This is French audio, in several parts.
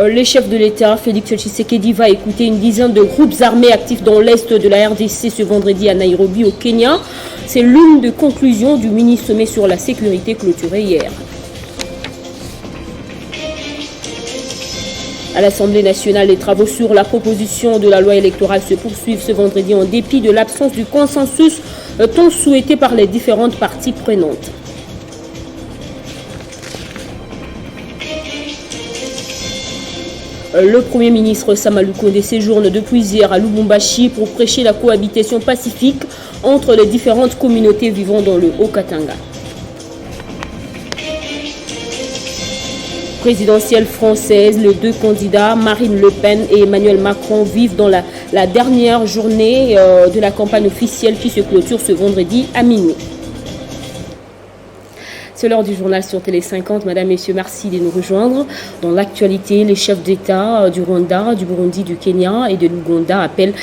Le chef de l'État, Félix Tshisekedi, va écouter une dizaine de groupes armés actifs dans l'est de la RDC ce vendredi à Nairobi, au Kenya. C'est l'une des conclusions du mini-sommet sur la sécurité clôturé hier. À l'Assemblée nationale, les travaux sur la proposition de la loi électorale se poursuivent ce vendredi en dépit de l'absence du consensus tant souhaité par les différentes parties prenantes. Le Premier ministre Sama Lukonde séjourne depuis hier à Lubumbashi pour prêcher la cohabitation pacifique entre les différentes communautés vivant dans le Haut-Katanga. Présidentielle française, les deux candidats, Marine Le Pen et Emmanuel Macron, vivent dans la dernière journée de la campagne officielle qui se clôture ce vendredi à minuit. C'est l'heure du journal sur Télé 50. Madame, Messieurs, merci de nous rejoindre. Dans l'actualité, les chefs d'État du Rwanda, du Burundi, du Kenya et de l'Ouganda appellent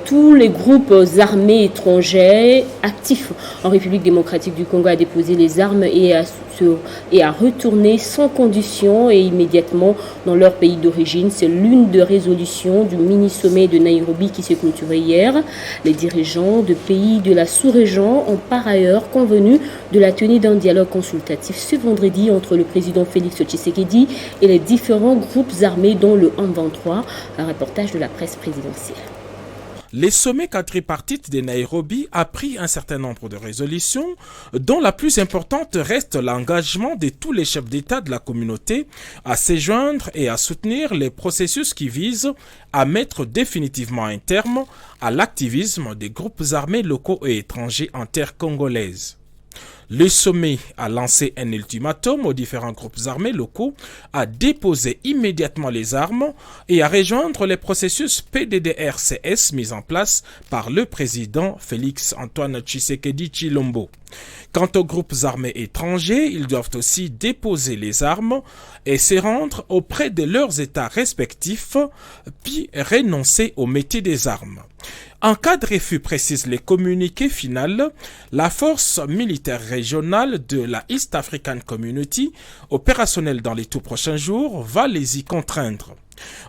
tous les groupes armés étrangers actifs en République démocratique du Congo à déposer les armes et à retourner sans condition et immédiatement dans leur pays d'origine. C'est l'une des résolutions du mini-sommet de Nairobi qui s'est clôturé hier. Les dirigeants de pays de la sous-région ont par ailleurs convenu de la tenue d'un dialogue consultatif ce vendredi entre le président Félix Tshisekedi et les différents groupes armés dont le M23, un reportage de la presse présidentielle. Les sommets quadripartites de Nairobi a pris un certain nombre de résolutions, dont la plus importante reste l'engagement de tous les chefs d'État de la communauté à se joindre et à soutenir les processus qui visent à mettre définitivement un terme à l'activisme des groupes armés locaux et étrangers en terre congolaise. Le sommet a lancé un ultimatum aux différents groupes armés locaux à déposer immédiatement les armes et à rejoindre les processus PDDRCS mis en place par le président Félix Antoine Tshisekedi Tshilombo. Quant aux groupes armés étrangers, ils doivent aussi déposer les armes et se rendre auprès de leurs États respectifs, puis renoncer au métier des armes. En cas de refus, précise les communiqués final, la force militaire régionale de la East African Community, opérationnelle dans les tout prochains jours, va les y contraindre.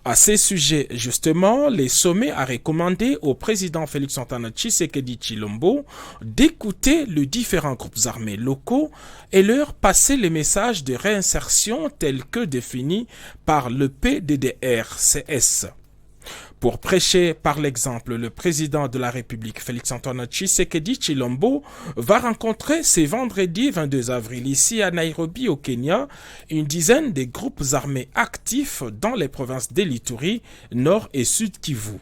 À ces sujets, justement, les sommets a recommandé au président Félix Antoine Tshisekedi Tshilombo d'écouter les différents groupes armés locaux et leur passer les messages de réinsertion tels que définis par le PDDRCS. Pour prêcher par l'exemple, le président de la République, Félix Antoine Tshisekedi Tshilombo, va rencontrer ce vendredi 22 avril ici à Nairobi au Kenya une dizaine de groupes armés actifs dans les provinces d'Ituri, Nord et Sud Kivu.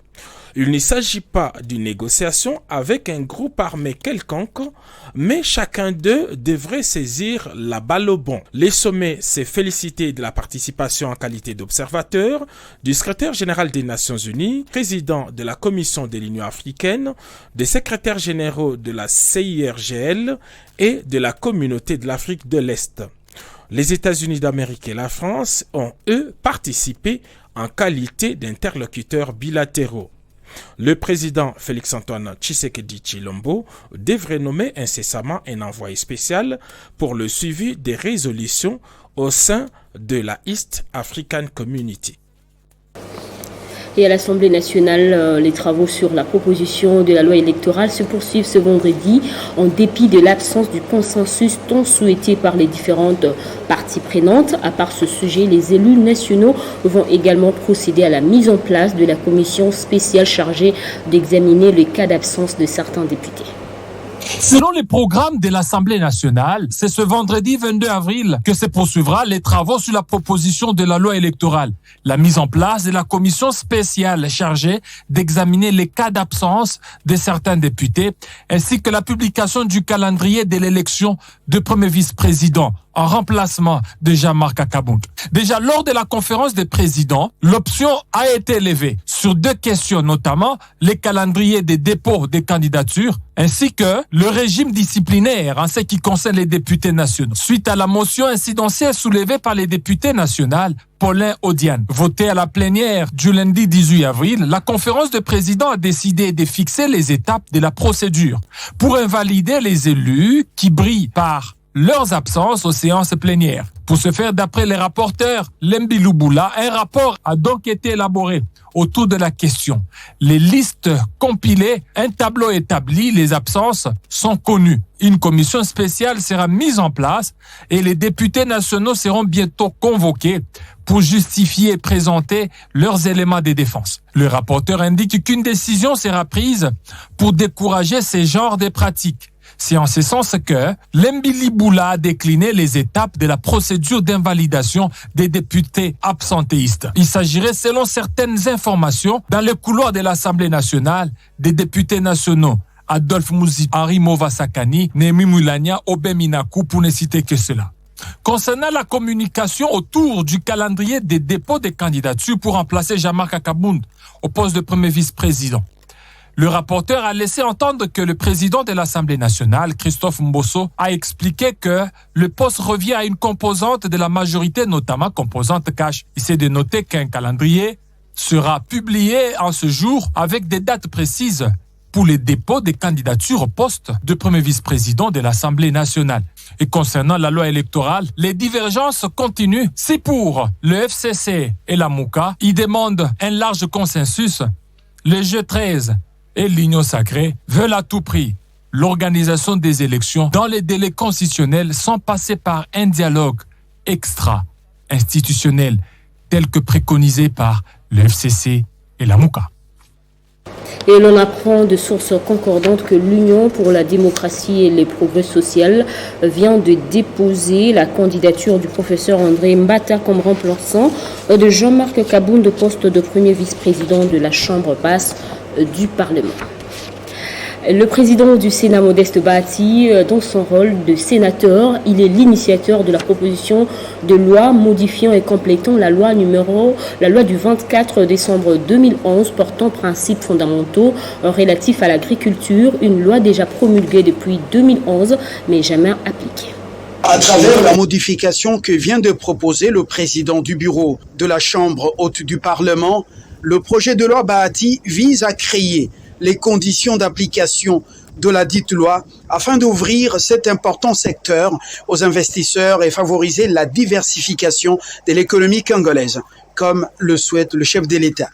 Il ne s'agit pas d'une négociation avec un groupe armé quelconque, mais chacun d'eux devrait saisir la balle au bon. Les sommets s'est félicité de la participation en qualité d'observateur du secrétaire général des Nations Unies, président de la Commission de l'Union africaine, des secrétaires généraux de la CIRGL et de la Communauté de l'Afrique de l'Est. Les États-Unis d'Amérique et la France ont, eux, participé en qualité d'interlocuteurs bilatéraux. Le président Félix Antoine Tshisekedi Tshilombo devrait nommer incessamment un envoyé spécial pour le suivi des résolutions au sein de la East African Community. Et à l'Assemblée nationale, les travaux sur la proposition de la loi électorale se poursuivent ce vendredi en dépit de l'absence du consensus tant souhaité par les différentes parties prenantes. À part ce sujet, les élus nationaux vont également procéder à la mise en place de la commission spéciale chargée d'examiner les cas d'absence de certains députés. Selon les programmes de l'Assemblée nationale, c'est ce vendredi 22 avril que se poursuivra les travaux sur la proposition de la loi électorale. La mise en place de la commission spéciale chargée d'examiner les cas d'absence de certains députés, ainsi que la publication du calendrier de l'élection de premier vice-président en remplacement de Jean-Marc Akabound. Déjà, lors de la conférence des présidents, l'option a été élevée sur deux questions, notamment les calendriers des dépôts des candidatures ainsi que le régime disciplinaire en ce qui concerne les députés nationaux. Suite à la motion incidentielle soulevée par les députés nationaux, Paulin Odiane, votée à la plénière du lundi 18 avril, la conférence de présidents a décidé de fixer les étapes de la procédure pour invalider les élus qui brillent par leurs absences aux séances plénières. Pour ce faire, d'après les rapporteurs, Lembi Lubula, un rapport a donc été élaboré autour de la question. Les listes compilées, un tableau établi, les absences sont connues. Une commission spéciale sera mise en place et les députés nationaux seront bientôt convoqués pour justifier et présenter leurs éléments de défense. Le rapporteur indique qu'une décision sera prise pour décourager ces genres de pratiques. C'est en ce sens que Lembi Lubula a décliné les étapes de la procédure d'invalidation des députés absentéistes. Il s'agirait, selon certaines informations, dans les couloirs de l'Assemblée nationale, des députés nationaux Adolphe Mouzi, Henri Movasakani, Némi Moulania, Obé Minakou, pour ne citer que cela. Concernant la communication autour du calendrier des dépôts des candidatures pour remplacer Jean-Marc Akabound au poste de premier vice-président, le rapporteur a laissé entendre que le président de l'Assemblée nationale, Christophe Mbosso, a expliqué que le poste revient à une composante de la majorité, notamment composante cash. Il s'est de noter qu'un calendrier sera publié en ce jour avec des dates précises pour les dépôts des candidatures au poste de premier vice-président de l'Assemblée nationale. Et concernant la loi électorale, les divergences continuent. Si pour le FCC et la MOUCA, ils demandent un large consensus, le G13 et l'Union sacrée veulent à tout prix l'organisation des élections dans les délais constitutionnels sans passer par un dialogue extra-institutionnel tel que préconisé par le FCC et la MOUCA. Et l'on apprend de sources concordantes que l'Union pour la démocratie et les progrès sociaux vient de déposer la candidature du professeur André Mbata comme remplaçant de Jean-Marc Akabound au poste de premier vice-président de la Chambre basse du Parlement. Le président du Sénat, Modeste Bahati, dans son rôle de sénateur, il est l'initiateur de la proposition de loi modifiant et complétant la loi du 24 décembre 2011 portant principes fondamentaux relatifs à l'agriculture, une loi déjà promulguée depuis 2011 mais jamais appliquée. À travers la modification que vient de proposer le président du bureau de la Chambre haute du Parlement, le projet de loi Bahati vise à créer les conditions d'application de la dite loi afin d'ouvrir cet important secteur aux investisseurs et favoriser la diversification de l'économie congolaise, comme le souhaite le chef de l'État.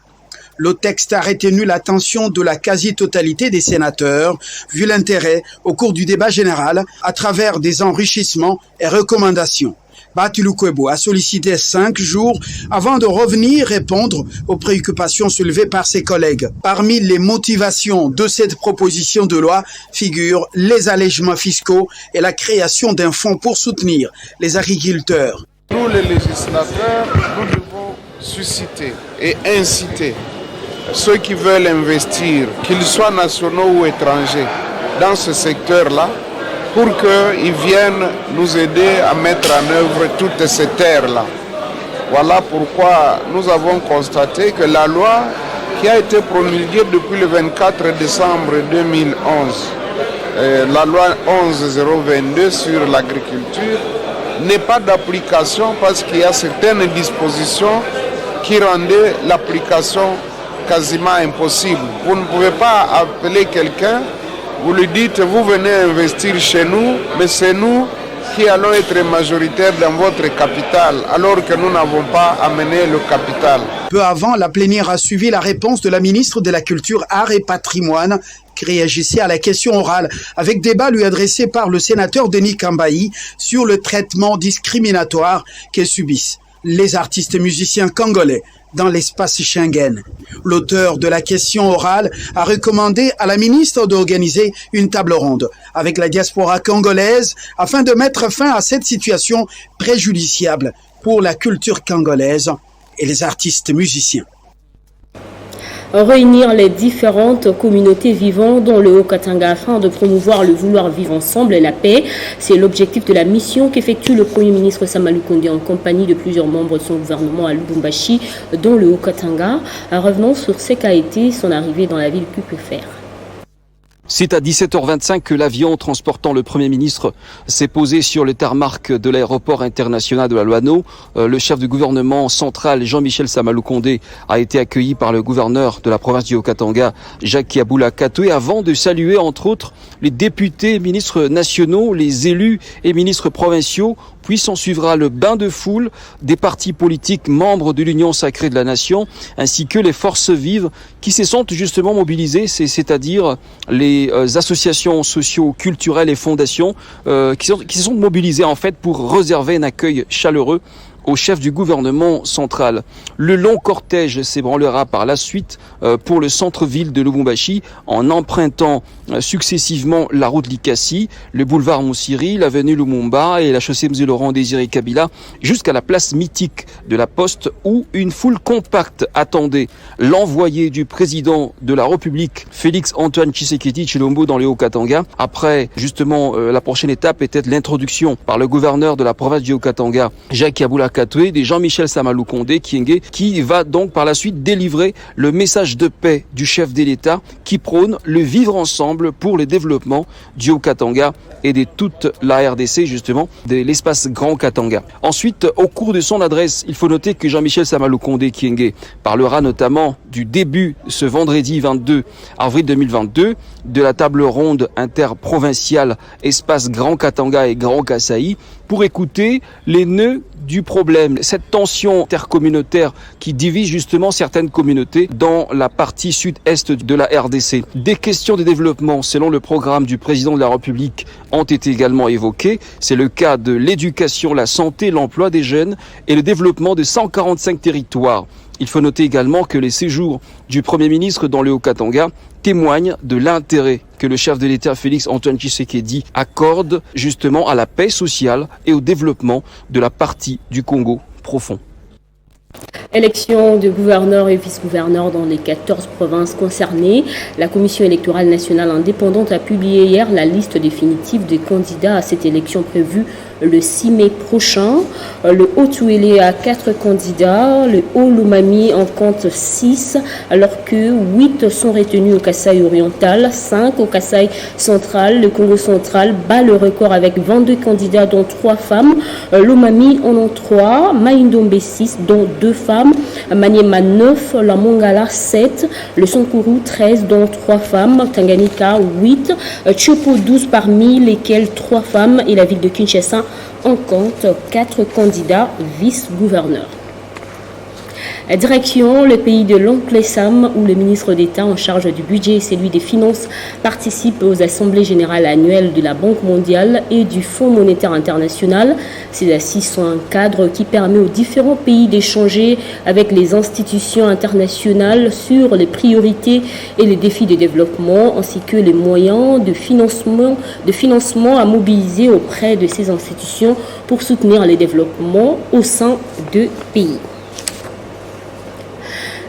Le texte a retenu l'attention de la quasi-totalité des sénateurs, vu l'intérêt au cours du débat général à travers des enrichissements et recommandations. Bahati Lukwebo a sollicité 5 jours avant de revenir répondre aux préoccupations soulevées par ses collègues. Parmi les motivations de cette proposition de loi figurent les allègements fiscaux et la création d'un fonds pour soutenir les agriculteurs. Nous, les législateurs, nous devons susciter et inciter ceux qui veulent investir, qu'ils soient nationaux ou étrangers, dans ce secteur-là, pour qu'ils viennent nous aider à mettre en œuvre toutes ces terres-là. Voilà pourquoi nous avons constaté que la loi qui a été promulguée depuis le 24 décembre 2011, la loi 11022 sur l'agriculture, n'est pas d'application parce qu'il y a certaines dispositions qui rendaient l'application quasiment impossible. Vous ne pouvez pas appeler quelqu'un, vous lui dites, vous venez investir chez nous, mais c'est nous qui allons être majoritaires dans votre capital, alors que nous n'avons pas amené le capital. Peu avant, la plénière a suivi la réponse de la ministre de la Culture, Arts et Patrimoine, qui réagissait à la question orale, avec débat lui adressé par le sénateur Denis Kambayi sur le traitement discriminatoire que subissent les artistes musiciens congolais dans l'espace Schengen. L'auteur de la question orale a recommandé à la ministre d'organiser une table ronde avec la diaspora congolaise afin de mettre fin à cette situation préjudiciable pour la culture congolaise et les artistes musiciens. Réunir les différentes communautés vivant dans le Haut-Katanga afin de promouvoir le vouloir vivre ensemble et la paix. C'est l'objectif de la mission qu'effectue le Premier ministre Sama Lukonde en compagnie de plusieurs membres de son gouvernement à Lubumbashi dans le Haut-Katanga. Revenons sur ce qu'a été son arrivée dans la ville QPFR. C'est à 17h25 que l'avion transportant le Premier ministre s'est posé sur le tarmac de l'aéroport international de la Loano. Le chef du gouvernement central, Jean-Michel Sama Lukonde, a été accueilli par le gouverneur de la province du Haut-Katanga, Jacques Kiaboula Katoué, avant de saluer entre autres les députés, ministres nationaux, les élus et ministres provinciaux Puis s'en suivra le bain de foule des partis politiques membres de l'Union sacrée de la nation, ainsi que les forces vives qui se sont justement mobilisées, c'est-à-dire les associations socio-culturelles et fondations qui se sont mobilisées en fait pour réserver un accueil chaleureux au chef du gouvernement central. Le long cortège s'ébranlera par la suite pour le centre-ville de Lubumbashi en empruntant successivement la route Likasi, le boulevard Moussiri, l'avenue Lumumba et la chaussée Mzee Laurent Désiré Kabila jusqu'à la place mythique de la Poste où une foule compacte attendait l'envoyé du président de la République, Félix Antoine Tshisekedi Tshilombo dans les Haut-Katanga. Après, justement, la prochaine étape était l'introduction par le gouverneur de la province du Haut-Katanga, Jacques Yaboula Katoué, de Jean-Michel Samaloukonde Kyenge, qui va donc par la suite délivrer le message de paix du chef de l'État qui prône le vivre ensemble pour le développement du Haut-Katanga et de toute la RDC, justement, de l'espace Grand Katanga. Ensuite, au cours de son adresse, il faut noter que Jean-Michel Samaloukonde Kyenge parlera notamment du début ce vendredi 22 avril 2022 de la table ronde interprovinciale espace Grand Katanga et Grand Kasaï pour écouter les nœuds du problème, cette tension intercommunautaire qui divise justement certaines communautés dans la partie sud-est de la RDC. Des questions de développement, selon le programme du président de la République, ont été également évoquées. C'est le cas de l'éducation, la santé, l'emploi des jeunes et le développement de 145 territoires. Il faut noter également que les séjours du Premier ministre dans le Haut-Katanga témoignent de l'intérêt que le chef de l'État Félix Antoine Tshisekedi accorde justement à la paix sociale et au développement de la partie du Congo profond. Élection de gouverneurs et vice-gouverneurs dans les 14 provinces concernées. La Commission électorale nationale indépendante a publié hier la liste définitive des candidats à cette élection prévue le 6 mai prochain. Le Haut-Touélé a 4 candidats, le Haut-Lomami en compte 6, alors que 8 sont retenus au Kasaï oriental, 5 au Kasaï central. Le Congo central bat le record avec 22 candidats, dont 3 femmes. Lomami en ont 3, Maïndombe 6, dont 2 femmes, Maniema 9, la Mongala 7, le Sankuru 13, dont 3 femmes, Tanganyika 8, Tchopo 12, parmi lesquels 3 femmes, et la ville de Kinshasa en compte 4 candidats vice-gouverneurs. Direction le pays de l'oncle Sam, où le ministre d'État en charge du budget et celui des finances participe aux assemblées générales annuelles de la Banque mondiale et du Fonds monétaire international. Ces assises sont un cadre qui permet aux différents pays d'échanger avec les institutions internationales sur les priorités et les défis de développement, ainsi que les moyens de financement à mobiliser auprès de ces institutions pour soutenir les développements au sein de pays.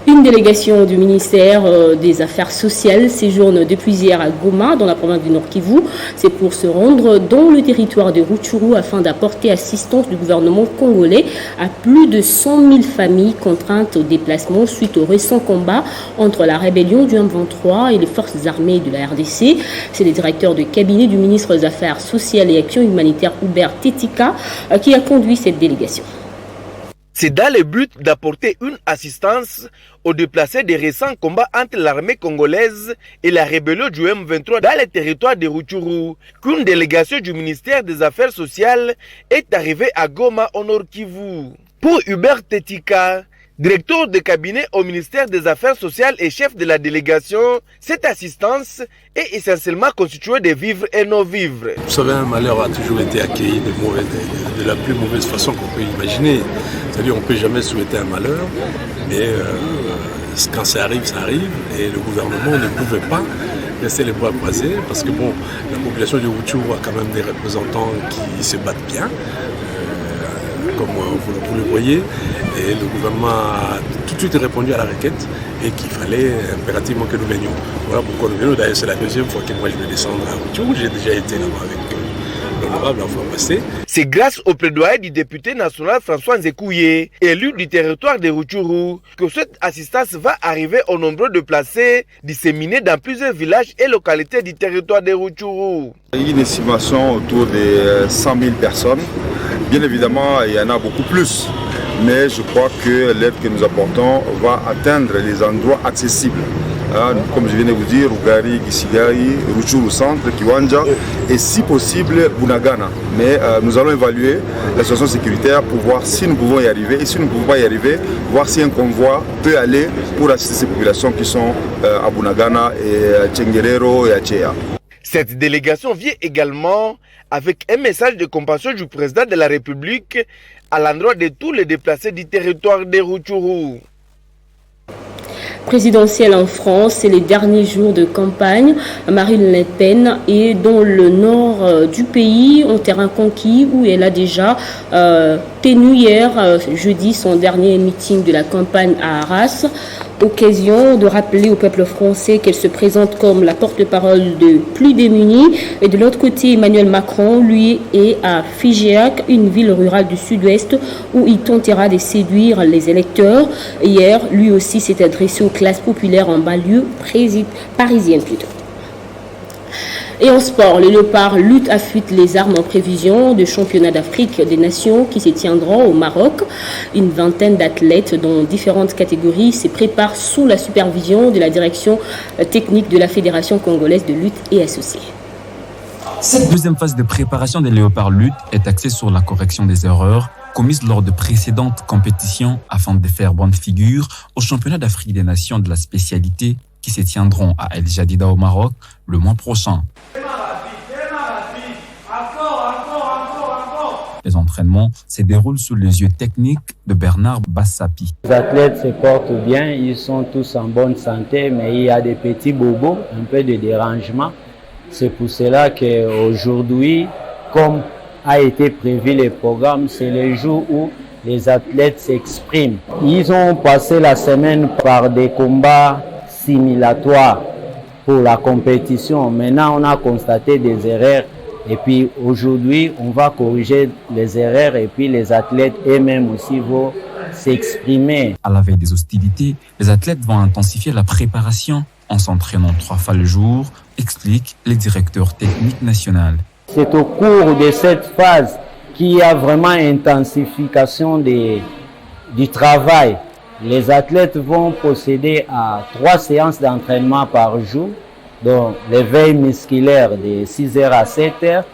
Une délégation du ministère des Affaires sociales séjourne depuis hier à Goma, dans la province du Nord Kivu. C'est pour se rendre dans le territoire de Rutshuru afin d'apporter assistance du gouvernement congolais à plus de 100 000 familles contraintes au déplacement suite au récent combat entre la rébellion du M23 et les forces armées de la RDC. C'est le directeur de cabinet du ministre des Affaires sociales et Action humanitaire, Hubert Tetika, qui a conduit cette délégation. C'est dans le but d'apporter une assistance aux déplacés des récents combats entre l'armée congolaise et la rébellion du M23 dans les territoires de Rutshuru qu'une délégation du ministère des Affaires sociales est arrivée à Goma au Nord Kivu. Pour Hubert Tetika, directeur de cabinet au ministère des Affaires sociales et chef de la délégation, cette assistance est essentiellement constituée de vivres et non-vivres. Vous savez, un malheur a toujours été accueilli de la plus mauvaise façon qu'on peut imaginer. C'est-à-dire qu'on ne peut jamais souhaiter un malheur, mais quand ça arrive, et le gouvernement ne pouvait pas laisser les bras croisés, parce que bon, la population de Rutshuru a quand même des représentants qui se battent bien, comme vous le voyez, et le gouvernement a tout de suite répondu à la requête et qu'il fallait impérativement que nous venions. Voilà pourquoi nous venons. D'ailleurs, c'est la deuxième fois que moi je vais descendre à Rutshuru. J'ai déjà été là-bas avec l'honorable la fois passée. C'est grâce au plaidoyer du député national François Nzekouye, élu du territoire de Rutshuru, que cette assistance va arriver au nombre de déplacés disséminés dans plusieurs villages et localités du territoire de Rutshuru. Il y a une estimation autour de 100 000 personnes. Bien évidemment, il y en a beaucoup plus, mais je crois que l'aide que nous apportons va atteindre les endroits accessibles. comme je viens de vous dire, Rugari, Gisigari, Rutshuru Centre, Kiwanja et si possible Bunagana. Mais nous allons évaluer la situation sécuritaire pour voir si nous pouvons y arriver et si nous ne pouvons pas y arriver, voir si un convoi peut aller pour assister ces populations qui sont à Bunagana et à Tchenguerero et à Tchéa. Cette délégation vient également avec un message de compassion du président de la République à l'endroit de tous les déplacés du territoire de Rutshuru. Présidentielle en France, c'est les derniers jours de campagne. Marine Le Pen est dans le nord du pays, en terrain conquis, où elle a déjà tenu hier, jeudi, son dernier meeting de la campagne à Arras. Occasion de rappeler au peuple français qu'elle se présente comme la porte-parole de plus démunis. Et de l'autre côté, Emmanuel Macron, lui, est à Figeac, une ville rurale du sud-ouest, où il tentera de séduire les électeurs. Hier, lui aussi s'est adressé aux classes populaires en banlieue parisienne plutôt. Et en sport, les Léopards luttent affûtent les armes en prévision du championnat d'Afrique des Nations qui se tiendra au Maroc. Une vingtaine d'athlètes dans différentes catégories se préparent sous la supervision de la direction technique de la Fédération congolaise de lutte et associés. Cette deuxième phase de préparation des Léopards lutte est axée sur la correction des erreurs commises lors de précédentes compétitions afin de faire bonne figure au championnat d'Afrique des Nations de la spécialité qui se tiendront à El Jadida au Maroc le mois prochain. Les entraînements se déroulent sous les yeux techniques de Bernard Bassapi. Les athlètes se portent bien, ils sont tous en bonne santé, mais il y a des petits bobos, un peu de dérangement. C'est pour cela qu'aujourd'hui, comme a été prévu le programme, c'est le jour où les athlètes s'expriment. Ils ont passé la semaine par des combats simulatoires pour la compétition. Maintenant, on a constaté des erreurs. Et puis aujourd'hui, on va corriger les erreurs et puis les athlètes eux-mêmes aussi vont s'exprimer. À la veille des hostilités, les athlètes vont intensifier la préparation en s'entraînant 3 fois le jour, explique le directeur technique national. C'est au cours de cette phase qu'il y a vraiment intensification du travail. Les athlètes vont procéder à 3 séances d'entraînement par jour. Donc, l'éveil musculaire de 6h à 7h,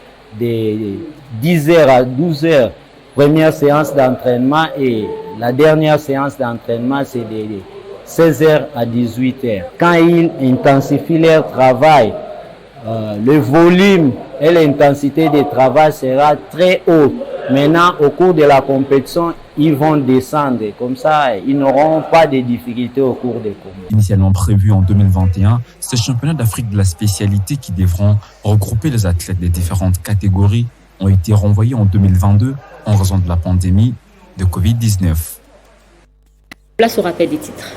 de 10h à 12h, première séance d'entraînement et la dernière séance d'entraînement, c'est de 16h à 18h. Quand ils intensifient leur travail, le volume et l'intensité du travail sera très haut. Maintenant, au cours de la compétition, ils vont descendre. Comme ça, ils n'auront pas de difficultés au cours des combats. Initialement prévu en 2021, ces championnats d'Afrique de la spécialité qui devront regrouper les athlètes des différentes catégories ont été renvoyés en 2022 en raison de la pandémie de Covid-19. Place au rappel des titres.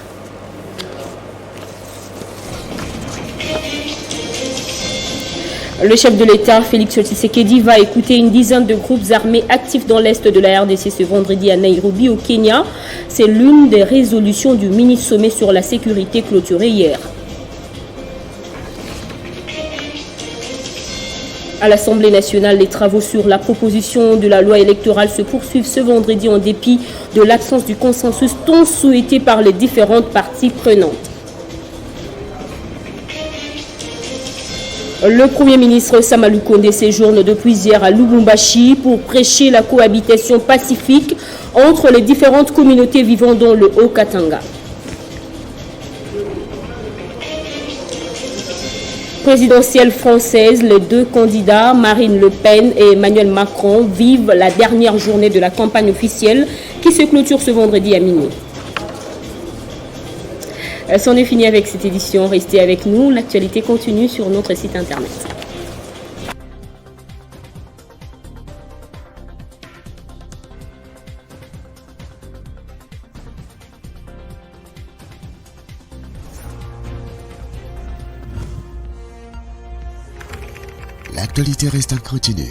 Le chef de l'État, Félix Tshisekedi, va écouter une dizaine de groupes armés actifs dans l'est de la RDC ce vendredi à Nairobi, au Kenya. C'est l'une des résolutions du mini-sommet sur la sécurité clôturé hier. À l'Assemblée nationale, les travaux sur la proposition de la loi électorale se poursuivent ce vendredi en dépit de l'absence du consensus tant souhaité par les différentes parties prenantes. Le Premier ministre Samalou Kondé séjourne depuis hier à Lubumbashi pour prêcher la cohabitation pacifique entre les différentes communautés vivant dans le Haut-Katanga. Présidentielle française, les 2 candidats, Marine Le Pen et Emmanuel Macron, vivent la dernière journée de la campagne officielle qui se clôture ce vendredi à minuit. C'en est fini avec cette édition. Restez avec nous. L'actualité continue sur notre site internet. L'actualité reste à continuer.